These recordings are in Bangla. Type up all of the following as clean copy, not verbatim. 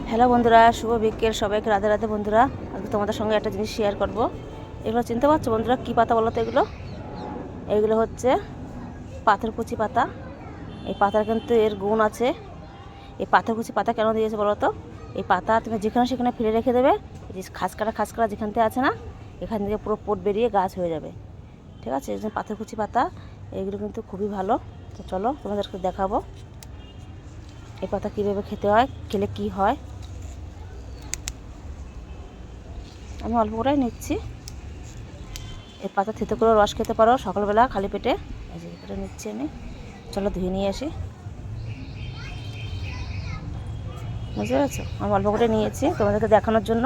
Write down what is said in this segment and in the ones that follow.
হ্যালো বন্ধুরা, শুভ বিকেল সবাইকে। রাধে রাধে বন্ধুরা। আজকে তোমাদের সঙ্গে একটা জিনিস শেয়ার করব। এগুলো চিনতে পারছো বন্ধুরা? কী পাতা বলো তো এগুলো হচ্ছে পাথরকুচি পাতা। এই পাতার কিন্তু এর গুণ আছে। এই পাথরকুচি পাতা কেন দিয়েছে বলো তো? এই পাতা তুমি যেখানে সেখানে ফেলে রেখে দেবে, এই যে খাসকাটা যেখান থেকে আছে না, এখান থেকে পুরো পোট বেরিয়ে গাছ হয়ে যাবে। ঠিক আছে? এই জন্য পাথরকুচি পাতা এইগুলো কিন্তু খুবই ভালো। তো চলো তোমাদেরকে দেখাবো এই পাতা কীভাবে খেতে হয়, খেলে কি হয়। আমি অল্প করেই নিচ্ছি। এই পাতা থেতো করে রস খেতে পারো সকালবেলা খালি পেটে। এই যে এটা নিচ্ছি আমি। চলো ধুয়ে নিয়ে আসি। বুঝতে পেরেছো? আমি অল্প করে নিয়েছি তোমাদেরকে দেখানোর জন্য।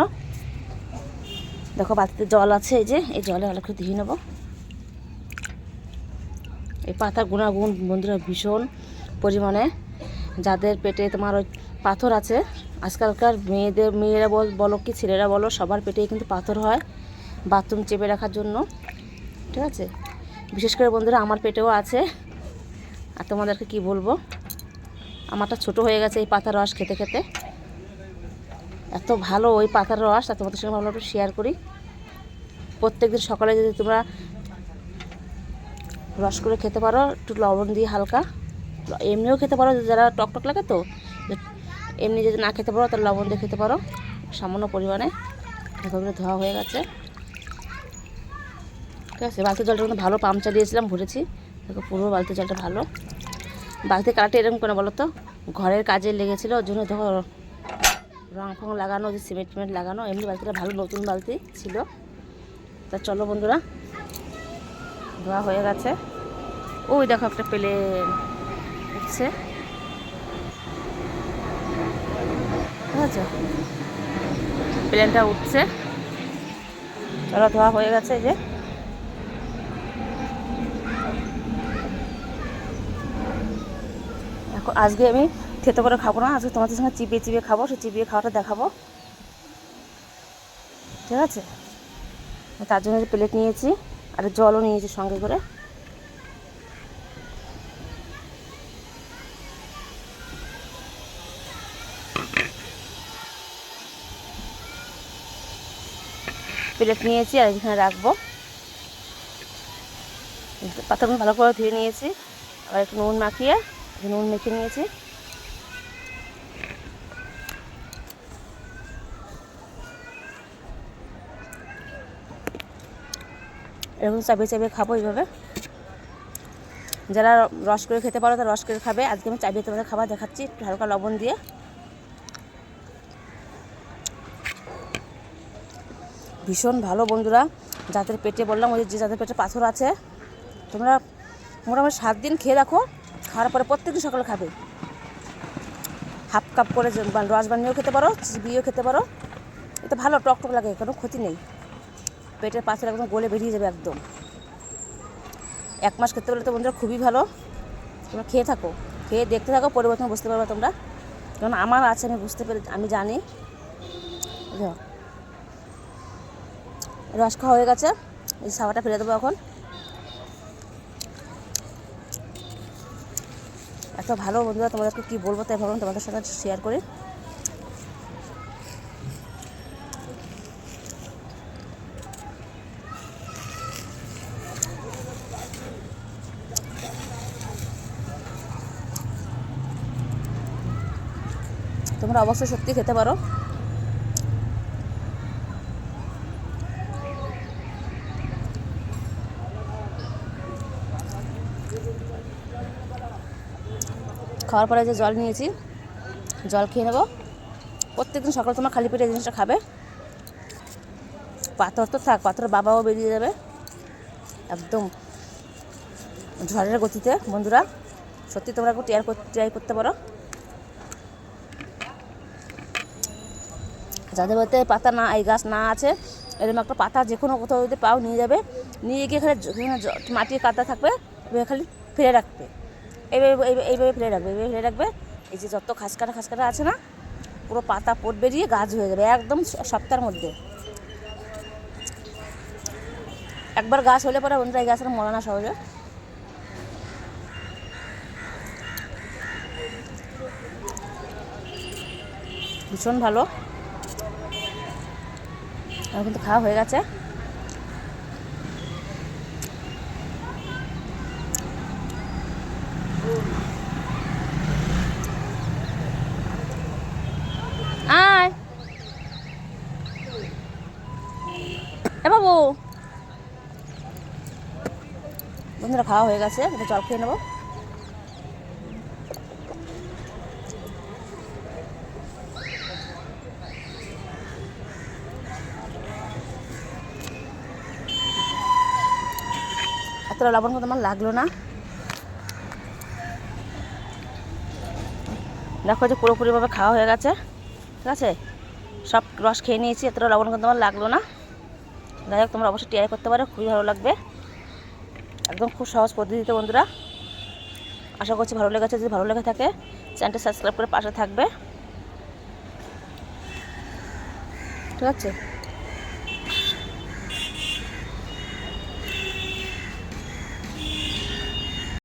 দেখো বাতিতে জল আছে, এই যে এই জলে অল্প করে ধুয়ে নেবো। এই পাতার গুণাগুণ বন্ধুরা ভীষণ পরিমাণে। যাদের পেটে তোমার ওই পাথর আছে, আজকালকার মেয়েরা বলো কি ছেলেরা বলো, সবার পেটেই কিন্তু পাথর হয় বাথরুম চেপে রাখার জন্য। ঠিক আছে? বিশেষ করে বন্ধুরা আমার পেটেও আছে। আর তোমাদেরকে কি বলবো, আমারটা ছোট হয়ে গেছে এই পাতার রস খেতে খেতে। এত ভালো ওই পাতার রস, আর তোমাদের সঙ্গে ভালো একটু শেয়ার করি। প্রত্যেকদিন সকালে যদি তোমরা রস করে খেতে পারো, একটু লবণ দিয়ে হালকা, এমনিও খেতে পারো যারা টকটক লাগে, তো এমনি যদি না খেতে পারো তাহলে লবণ দিয়ে খেতে পারো সামান্য পরিমাণে। এভাবে ধোয়া হয়ে গেছে। ঠিক আছে? বালতির জলটা কিন্তু ভালো পাম্প চালিয়েছিলাম, ভরেছি। দেখো পুরো বালতির জলটা ভালো। বালতির কালারটা এরকম করে বলো তো, ঘরের কাজে লেগেছিলো, ওর জন্য দেখো রং ফং লাগানো, যে সিমেন্ট লাগানো। এমনি বালতিটা ভালো নতুন বালতি ছিল। তা চলো বন্ধুরা, ধোয়া হয়ে গেছে। ওই দেখো একটা প্লেন উঠছে, বুঝেছো? প্লেনটা উঠছে। চলো ধোয়া হয়ে গেছে। এই যে এখন আজকে আমি থেতো করে খাবো না, আজকে তোমাদের সঙ্গে চিবিয়ে চিবিয়ে খাবো। সেই চিবিয়ে খাওয়াটা দেখাবো। ঠিক আছে? তার জন্য প্লেট নিয়েছি আর জলও নিয়েছি সঙ্গে করে। প্লেট নিয়েছি আর এখানে রাখবো। পাতাগুলো ভালো করে ধুয়ে নিয়েছি। আবার একটু নুন মাখিয়ে নুন মেখে নিয়েছি। এরকম চাবিয়ে চাবিয়ে খাবো এইভাবে। যারা রস করে খেতে পারো তারা রস করে খাবে। আজকে আমি চাবিয়ে তোমাদের খাবার দেখাচ্ছি, একটু হালকা লবণ দিয়ে। ভীষণ ভালো বন্ধুরা। যাদের পেটে বললাম, ওই যে যাদের পেটে পাথর আছে, তোমরা মোটামুটি 7 দিন খেয়ে রাখো। খাওয়ার পরে প্রত্যেকদিন সকালে খাবে। হাফ কাপ করে রস বানিয়েও খেতে পারো, চিবিয়েও খেতে পারো। এটা ভালো, টক লাগে, কোনো ক্ষতি নেই। পেটের পাথর একদম গলে বেরিয়ে যাবে একদম। 1 মাস খেতে পারলে তো বন্ধুরা খুবই ভালো। তোমরা খেয়ে থাকো, খেয়ে দেখতে থাকো, পরিবর্তন বুঝতে পারবে তোমরা। কারণ আমার আছে, আমি বুঝতে পেরে, আমি জানি। রস খাওয়া হয়ে গেছে, এই সাবাটা ফেলে দেবো এখন। এত ভালো বন্ধুরা, তোমাদেরকে কী বলবো, তাই ভাবলাম তোমাদের সাথে শেয়ার করি। তোমরা অবশ্যই সত্যি খেতে পারো। খাওয়ার পরে যে জল নিয়েছি, জল খেয়ে নেবো। প্রত্যেকদিন সকালে তোমরা খালি পেটে এই জিনিসটা খাবে। পাথর তো থাক, পাথরের বাবাও বেরিয়ে যাবে একদম ঝড়ের গতিতে। বন্ধুরা সত্যি তোমরা একটু ট্রাই করতে পারো। যাদের বলতে পাতা না, এই গাছ না আছে, এরকম একটা পাতা যে কোনো কোথাও যদি পাও নিয়ে যাবে, নিয়ে গিয়ে এখানে মাটির কাদা থাকবে, এভাবে খালি ফেলে রাখবে। এইভাবে ফেলে রাখবে। এই যে যত খাসকাটা আছে না, পুরো পাতা পোট বেরিয়ে গাছ হয়ে যাবে একদম সপ্তাহের মধ্যে। একবার গাছ হলে পরে বন্ধুরা এই গাছটা মরে না সহজে। ভীষণ ভালো। আমার কিন্তু খাওয়া হয়ে গেছে। আয় এ বাবু, বন্ধুরা খাওয়া হয়ে গেছে, এটা জল খেয়ে নেবো। এতটা লবণ কিন্তু আমার লাগলো না। দেখো যে পুরোপুরিভাবে খাওয়া হয়ে গেছে, ঠিক আছে, সব রস খেয়ে নিয়েছি, এতটা লবণ কিন্তু আমার লাগলো না। যাই হোক, তোমরা অবশ্যই ট্রাই করতে পারো, খুবই ভালো লাগবে। একদম খুব সহজ পদ্ধতিতে বন্ধুরা। আশা করছি ভালো লেগেছে। যদি ভালো লেগে থাকে চ্যানেলটা সাবস্ক্রাইব করে পাশে থাকবে, ঠিক আছে।